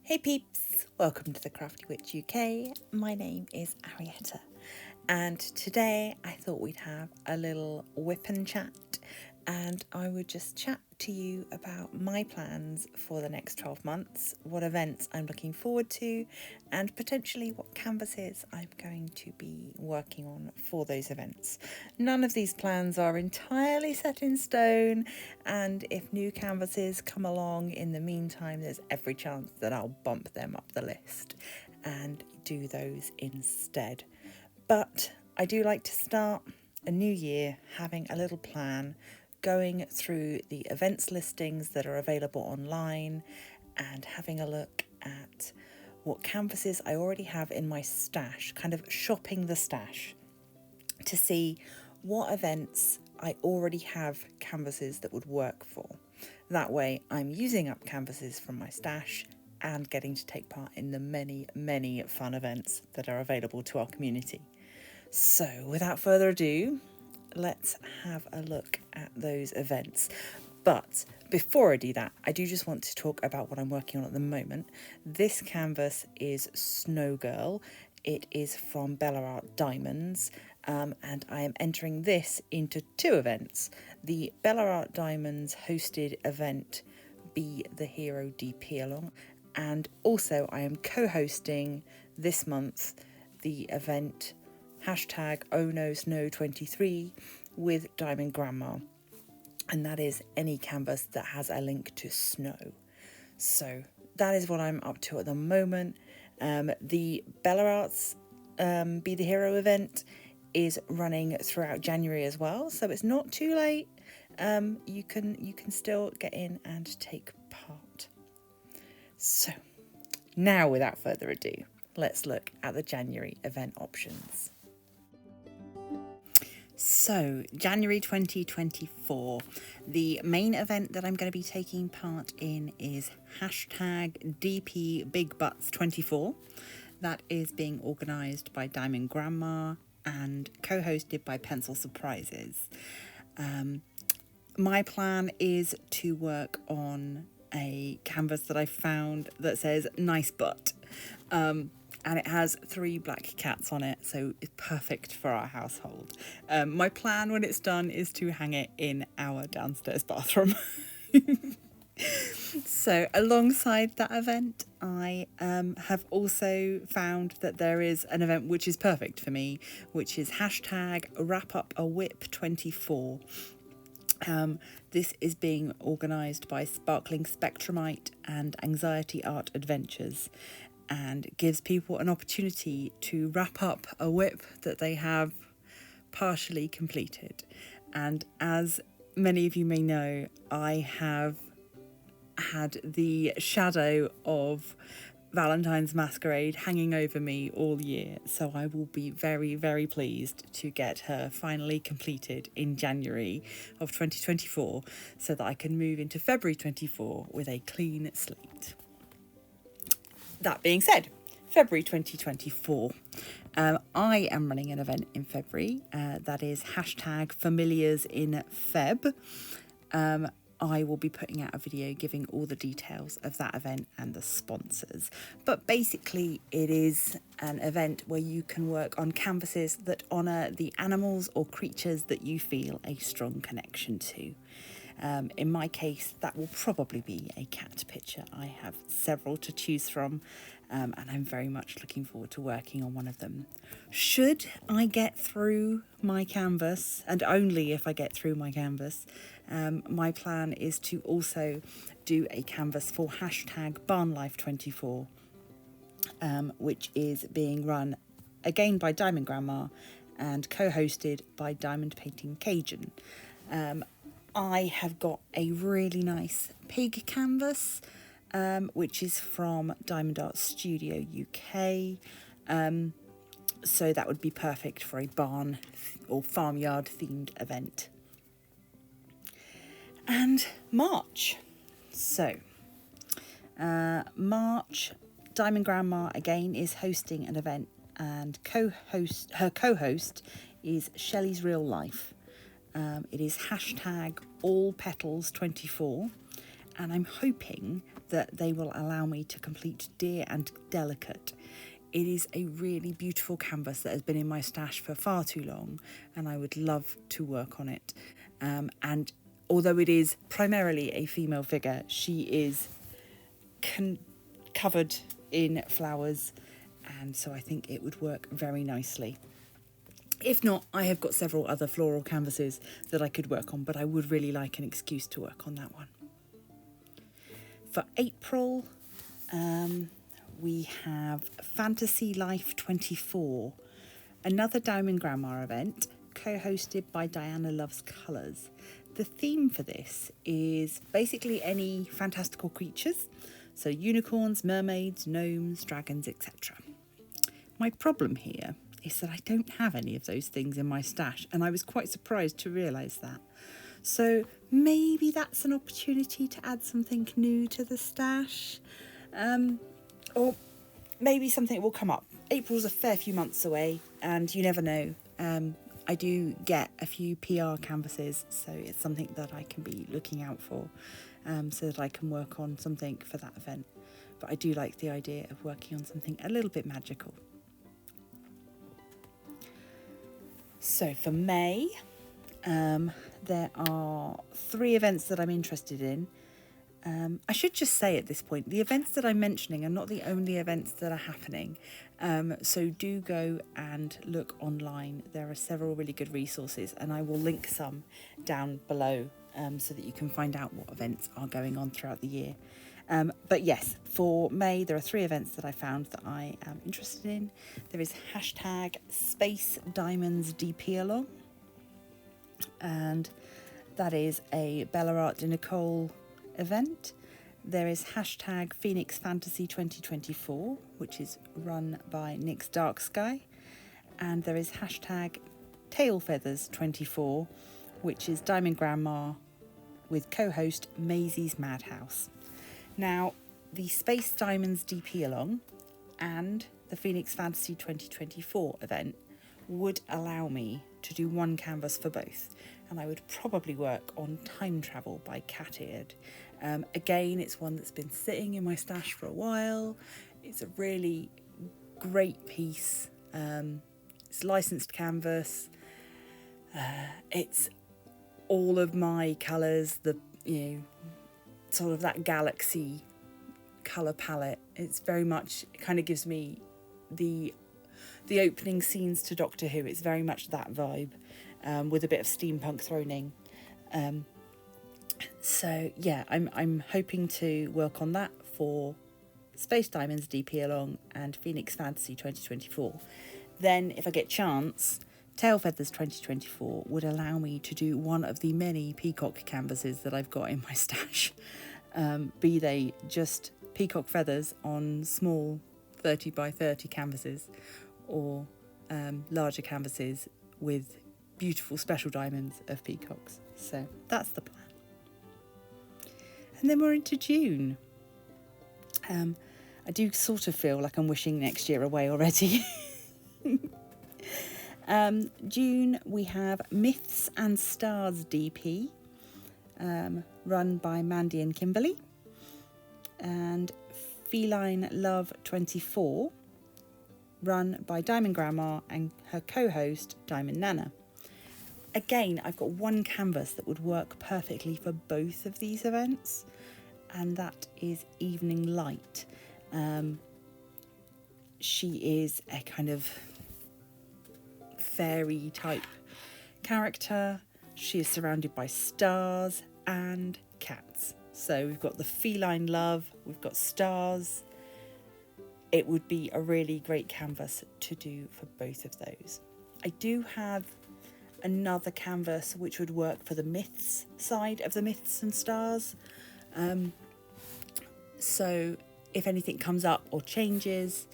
Hey peeps, welcome to the Crafty Witch UK. My name is Arietta, and today I thought we'd have a little whip and chat, and I would just chat to you about my plans for the next 12 months, what events I'm looking forward to, and potentially what canvases I'm going to be working on for those events. None of these plans are entirely set in stone, and if new canvases come along in the meantime, there's every chance that I'll bump them up the list and do those instead. But I do like to start a new year having a little plan, going through the events listings that are available online and having a look at what canvases I already have in my stash, kind of shopping the stash to see what events I already have canvases that would work for. That way I'm using up canvases from my stash and getting to take part in the many fun events that are available to our community. So without further ado, let's have a look at those events. But before I do that, I do just want to talk about what I'm working on at the moment. This canvas is Snow Girl. It is from Art Diamonds, and I am entering this into two events. The Art Diamonds hosted event, Be the Hero DP Along, and also I am co-hosting this month the event hashtag Oh No Snow 23 with Diamond Grandma, and that is any canvas that has a link to snow. So that is what I'm up to at the moment. The Arts Be the Hero event is running throughout January as well, so it's not too late. You can still get in and take part. So now, without further ado, let's look at the January event options. So, January 2024, the main event that I'm going to be taking part in is hashtag DPBigButts24. That is being organised by Diamond Grandma and co-hosted by Pencil Surprises. My plan is to work on a canvas that I found that says nice butt. And it has 3 black cats on it, so it's perfect for our household. My plan when it's done is to hang it in our downstairs bathroom. So alongside that event, I have also found that there is an event which is perfect for me, which is hashtag WrapUpAWhip24. This is being organised by Sparkling Spectrumite and Anxiety Art Adventures, and gives people an opportunity to wrap up a whip that they have partially completed. And as many of you may know, I have had the shadow of Valentine's Masquerade hanging over me all year, so I will be very pleased to get her finally completed in January of 2024 so that I can move into February 24 with a clean slate. That being said, February 2024, I am running an event in February that is hashtag Familiars in Feb. I will be putting out a video giving all the details of that event and the sponsors. But basically, it is an event where you can work on canvases that honour the animals or creatures that you feel a strong connection to. In my case, that will probably be a cat picture. I have several to choose from, and I'm very much looking forward to working on one of them. Should I get through my canvas, and only if I get through my canvas, my plan is to also do a canvas for hashtag BarnLife24, which is being run again by Diamond Grandma and co-hosted by Diamond Painting Cajun. I have got a really nice pig canvas, which is from Diamond Art Studio UK. So that would be perfect for a barn or farmyard themed event. And March. So, March, Diamond Grandma again is hosting an event, and her co-host is Shelley's Real Life. It is hashtag AllPetals24, and I'm hoping that they will allow me to complete Dear and Delicate. It is a really beautiful canvas that has been in my stash for far too long, and I would love to work on it. And although it is primarily a female figure, she is covered in flowers, and so I think it would work very nicely. If not, I have got several other floral canvases that I could work on, but I would really like an excuse to work on that one. For April, we have Fantasy Life 24, another Diamond Grandma event, co-hosted by Diana Loves Colours. The theme for this is basically any fantastical creatures, so unicorns, mermaids, gnomes, dragons, etc. My problem here is that I don't have any of those things in my stash, and I was quite surprised to realise that. So maybe that's an opportunity to add something new to the stash, or maybe something will come up. April's a fair few months away, and you never know. I do get a few PR canvases, so it's something that I can be looking out for, so that I can work on something for that event. But I do like the idea of working on something a little bit magical. So for May, there are 3 events that I'm interested in. I should just say at this point, the events that I'm mentioning are not the only events that are happening. So do go and look online. There are several really good resources, and I will link some down below so that you can find out what events are going on throughout the year. But yes, for May, there are 3 events that I found that I am interested in. There is hashtag Space Diamonds DP Along, and that is a Bella Art de Nicole event. There is hashtag Phoenix Fantasy 2024, which is run by Nick's Dark Sky, and there is hashtag Tail Feathers 24, which is Diamond Grandma with co-host Maisie's Madhouse. Now, the Space Diamonds DP Along and the Phoenix Fantasy 2024 event would allow me to do one canvas for both, and I would probably work on Time Travel by Cat-Eared. Again, it's one that's been sitting in my stash for a while. It's a really great piece. It's licensed canvas. It's all of my colours, sort of that galaxy colour palette. It's very much, it kind of gives me the opening scenes to Doctor Who. It's very much that vibe, with a bit of steampunk thrown in. So yeah, I'm hoping to work on that for Space Diamonds DP Along and Phoenix Fantasy 2024. Then, if I get chance, Tail Feathers 2024 would allow me to do one of the many peacock canvases that I've got in my stash. Be they just peacock feathers on small 30 by 30 canvases, or larger canvases with beautiful special diamonds of peacocks. So that's the plan. And then we're into June. I do sort of feel like I'm wishing next year away already. June, we have Myths and Stars DP, run by Mandy and Kimberly, and Feline Love 24, run by Diamond Grandma and her co-host Diamond Nana. Again, I've got one canvas that would work perfectly for both of these events, and that is Evening Light. She is a kind of fairy type character. She is surrounded by stars and cats. So we've got the feline love, we've got stars. It would be a really great canvas to do for both of those. I do have another canvas which would work for the myths side of the Myths and Stars. So if anything comes up or changes,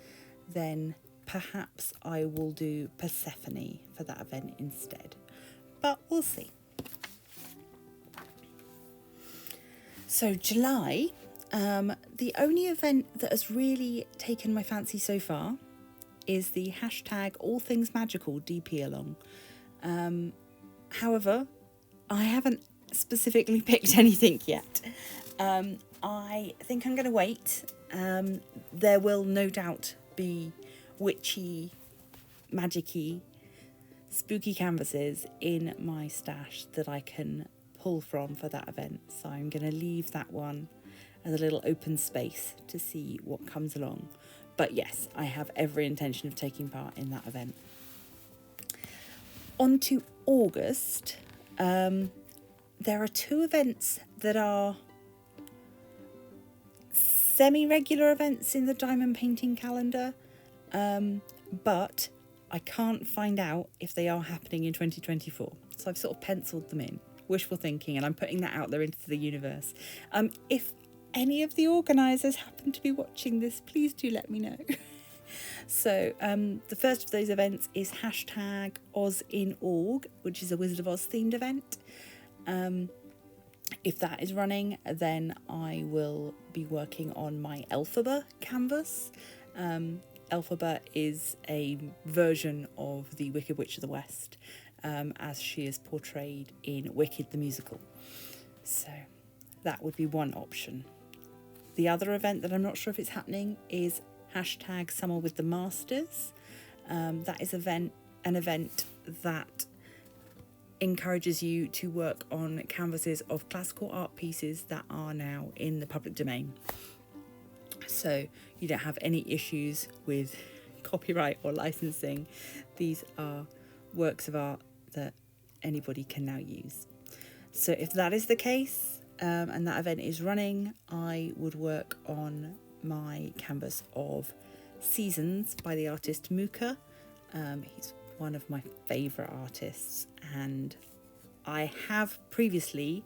then perhaps I will do Persephone for that event instead. But we'll see. So July, the only event that has really taken my fancy so far is the hashtag All Things Magical DP Along. However, I haven't specifically picked anything yet. I think I'm going to wait. There will no doubt be witchy, magicy, spooky canvases in my stash that I can pull from for that event. So I'm going to leave that one as a little open space to see what comes along. But yes, I have every intention of taking part in that event. On to August. There are 2 events that are semi-regular events in the diamond painting calendar, but I can't find out if they are happening in 2024. So I've sort of penciled them in, wishful thinking, and I'm putting that out there into the universe. If any of the organisers happen to be watching this, please do let me know. So the first of those events is #OzInAug, which is a Wizard of Oz themed event. If that is running, then I will be working on my Elphaba canvas. Elphaba is a version of the Wicked Witch of the West, as she is portrayed in Wicked the musical. So that would be one option. The other event that I'm not sure if it's happening is #Summer with the Masters. That is an event that encourages you to work on canvases of classical art pieces that are now in the public domain. So you don't have any issues with copyright or licensing. These are works of art that anybody can now use. So if that is the case, and that event is running, I would work on my canvas of Seasons by the artist Muka. He's one of my favourite artists, and I have previously,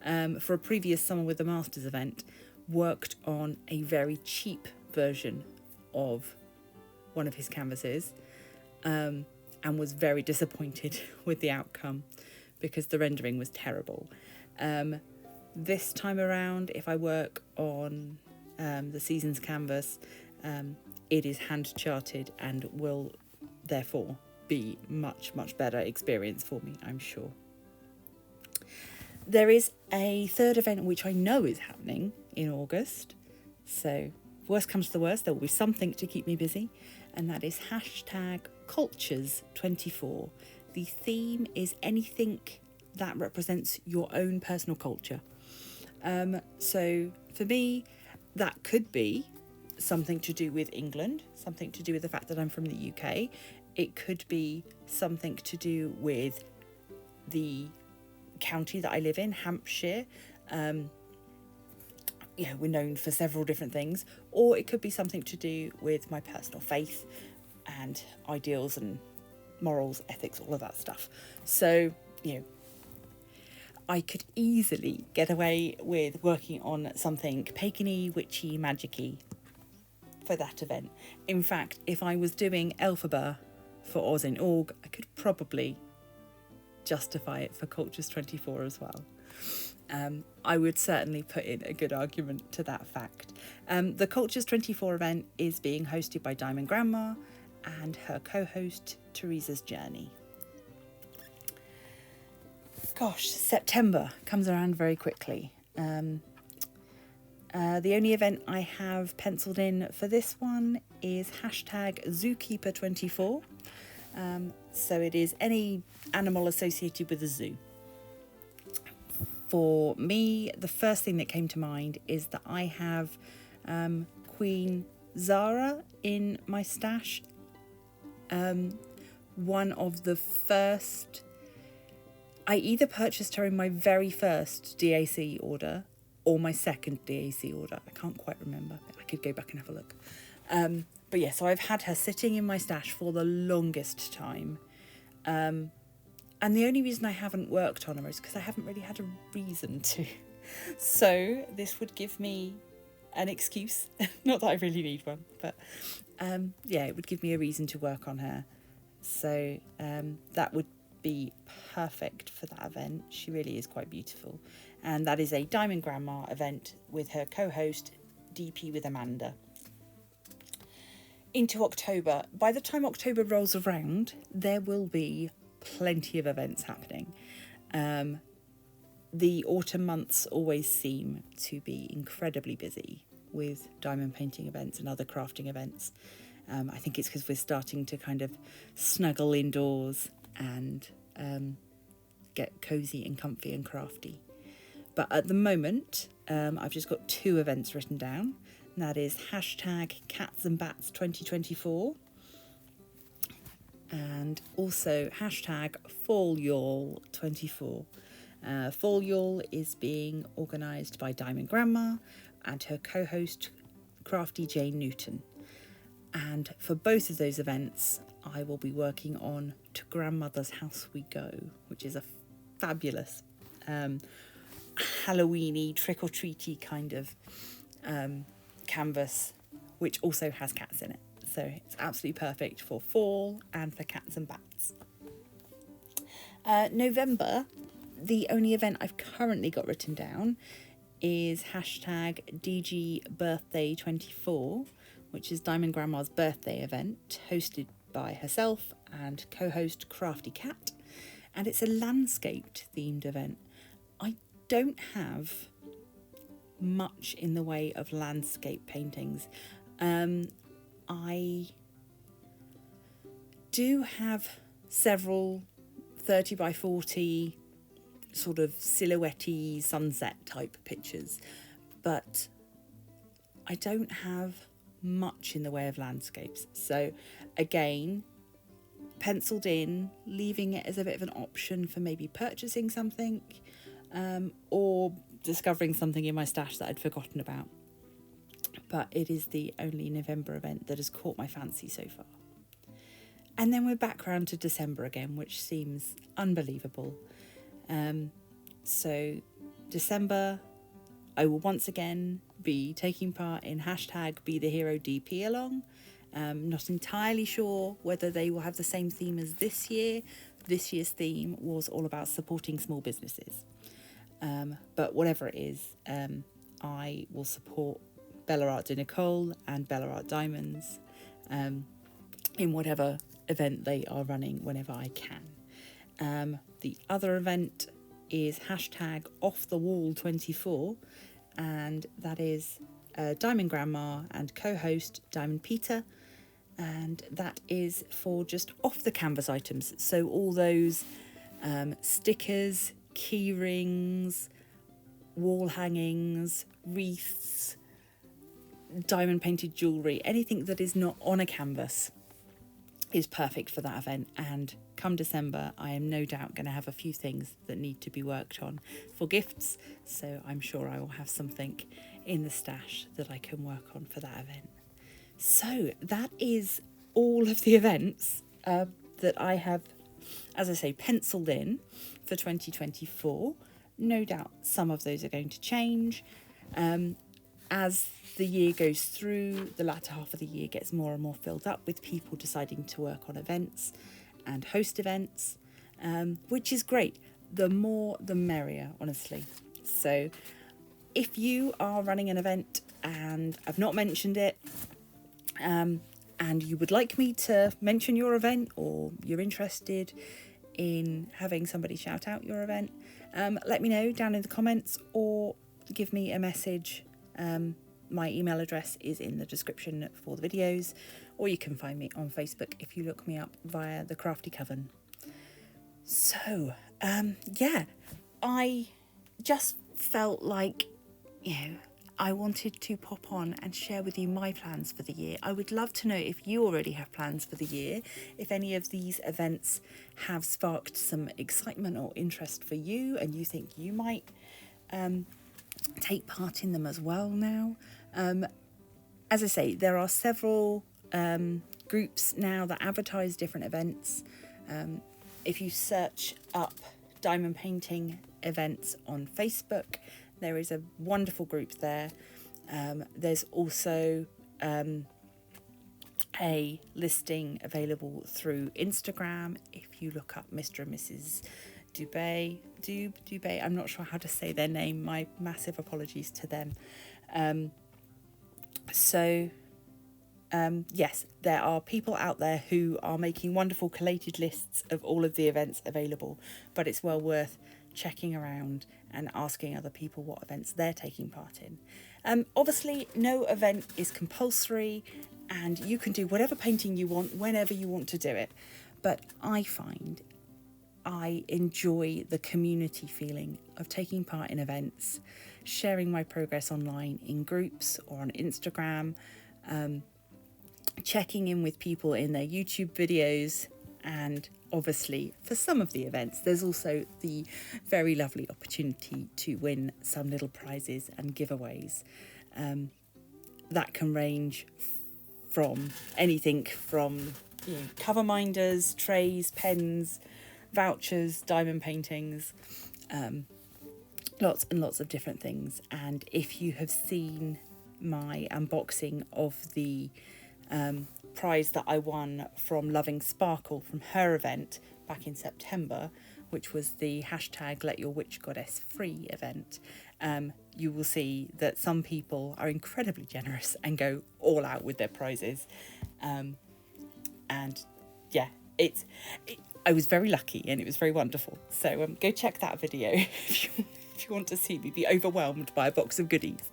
for a previous Summer with the Masters event, worked on a very cheap version of one of his canvases, and was very disappointed with the outcome because the rendering was terrible. This time around, if I work on the Seasons canvas, it is hand charted and will therefore be much better experience for me, I'm sure. There is a third event which I know is happening in August, so worst comes to the worst, there will be something to keep me busy, and that is #Cultures24. The theme is anything that represents your own personal culture. So for me, that could be something to do with England, something to do with the fact that I'm from the UK. It could be something to do with the county that I live in, Hampshire. We're known for several different things. Or it could be something to do with my personal faith and ideals and morals, ethics, all of that stuff. So, I could easily get away with working on something pagany, witchy, magicy for that event. In fact, if I was doing Elphaba for OzInAug, I could probably justify it for Cultures24 as well. I would certainly put in a good argument to that fact. The Cultures24 event is being hosted by Diamond Grandma and her co-host Teresa's Journey. Gosh, September comes around very quickly. The only event I have penciled in for this one is #Zookeeper24. So it is any animal associated with a zoo. For me, the first thing that came to mind is that I have Queen Zara in my stash. One of the first... I either purchased her in my very first DAC order or my second DAC order. I can't quite remember. I could go back and have a look. But yeah, so I've had her sitting in my stash for the longest time. And the only reason I haven't worked on her is because I haven't really had a reason to. So this would give me an excuse. Not that I really need one, but it would give me a reason to work on her. So that would be perfect for that event. She really is quite beautiful. And that is a Diamond Grandma event with her co-host DP with Amanda. Into October. By the time October rolls around, there will be plenty of events happening. the autumn months always seem to be incredibly busy with diamond painting events and other crafting events. I think it's because we're starting to kind of snuggle indoors and get cozy and comfy and crafty. But at the moment, I've just got 2 events written down. And that is hashtag Cats and Bats 2024 and also hashtag Fall Y'all 24. Fall Y'all is being organised by Diamond Grandma and her co-host Crafty Jane Newton. And for both of those events, I will be working on To Grandmother's House We Go, which is a fabulous Halloween-y, trick-or-treaty kind of canvas, which also has cats in it. So it's absolutely perfect for fall and for cats and bats. November, the only event I've currently got written down is hashtag DG Birthday 24, which is Diamond Grandma's birthday event, hosted by herself and co-host Crafty Cat. And it's a landscaped themed event. I don't have much in the way of landscape paintings. I do have several 30 by 40 sort of silhouette-y sunset type pictures, but I don't have much in the way of landscapes. So again, penciled in, leaving it as a bit of an option for maybe purchasing something or discovering something in my stash that I'd forgotten about. But it is the only November event that has caught my fancy so far. And then we're back round to December again, which seems unbelievable. So December, I will once again be taking part in hashtag Be The Hero DP along. Not entirely sure whether they will have the same theme as this year. This year's theme was all about supporting small businesses. But whatever it is, I will support Bella Art de Nicole and Bella Art Diamonds in whatever event they are running whenever I can. The other event is hashtag Off The Wall 24, and that is Diamond Grandma and co-host Diamond Peter, and that is for just off the canvas items. So all those stickers, key rings, wall hangings, wreaths, diamond painted jewellery, anything that is not on a canvas is perfect for that event. And come December, I am no doubt going to have a few things that need to be worked on for gifts, so I'm sure I will have something in the stash that I can work on for that event. So that is all of the events that I have, as I say, penciled in for 2024. No doubt some of those are going to change. As the year goes through, the latter half of the year gets more and more filled up with people deciding to work on events and host events, which is great. The more, the merrier, honestly. So if you are running an event and I've not mentioned it, and you would like me to mention your event, or you're interested in having somebody shout out your event, let me know down in the comments or give me a message. My email address is in the description for the videos, or you can find me on Facebook if you look me up via the Crafty Coven. So, yeah, I just felt like, I wanted to pop on and share with you my plans for the year. I would love to know if you already have plans for the year, if any of these events have sparked some excitement or interest for you and you think you might take part in them as well now. As I say, there are several groups now that advertise different events. If you search up diamond painting events on Facebook, there is a wonderful group there. There's also a listing available through Instagram. If you look up Mr. and Mrs. Dubé, I'm not sure how to say their name. My massive apologies to them. Yes, there are people out there who are making wonderful collated lists of all of the events available, but it's well worth checking around and asking other people what events they're taking part in. Obviously, no event is compulsory and you can do whatever painting you want whenever you want to do it. But I find I enjoy the community feeling of taking part in events, sharing my progress online in groups or on Instagram, checking in with people in their YouTube videos, and obviously for some of the events there's also the very lovely opportunity to win some little prizes and giveaways. That can range from anything from cover minders, trays, pens, vouchers, diamond paintings, lots and lots of different things. And if you have seen my unboxing of the prize that I won from Loving Sparkle from her event back in September, which was the hashtag Let Your Witch Goddess Free event, you will see that some people are incredibly generous and go all out with their prizes. And yeah, I was very lucky and it was very wonderful. So go check that video if you want to see me be overwhelmed by a box of goodies.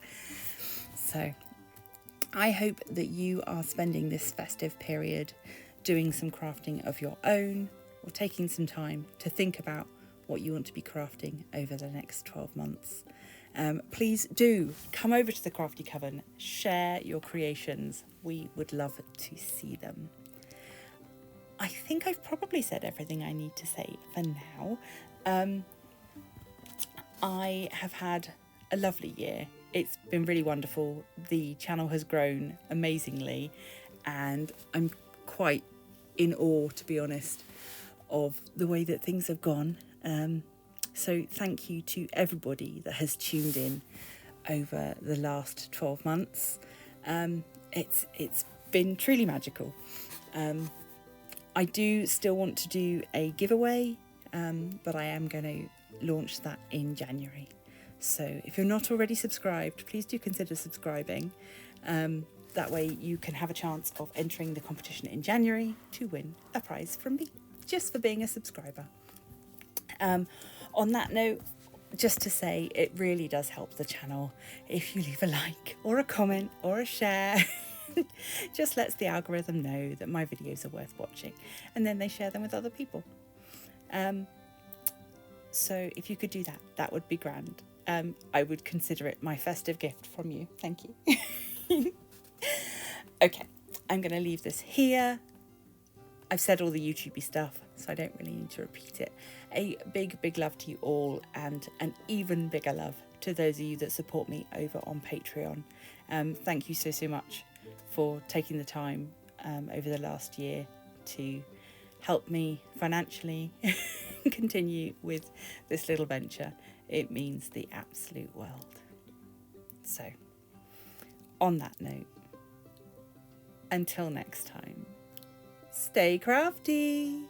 So I hope that you are spending this festive period doing some crafting of your own, or taking some time to think about what you want to be crafting over the next 12 months. Please do come over to the Crafty Coven, share your creations. We would love to see them. I think I've probably said everything I need to say for now. I have had a lovely year. It's been really wonderful. The channel has grown amazingly and I'm quite in awe, to be honest, of the way that things have gone. So thank you to everybody that has tuned in over the last 12 months. It's been truly magical. I do still want to do a giveaway, but I am going to launch that in January. So if you're not already subscribed, please do consider subscribing. That way you can have a chance of entering the competition in January to win a prize from me, just for being a subscriber. On that note, just to say, it really does help the channel if you leave a like or a comment or a share. Just lets the algorithm know that my videos are worth watching, and then they share them with other people. So if you could do that, that would be grand. I would consider it my festive gift from you. Thank you. Okay, I'm going to leave this here. I've said all the YouTubey stuff, so I don't really need to repeat it. A big, big love to you all, and an even bigger love to those of you that support me over on Patreon. Thank you so, so much for taking the time over the last year to help me financially continue with this little venture. It means the absolute world. So, on that note, until next time, stay crafty!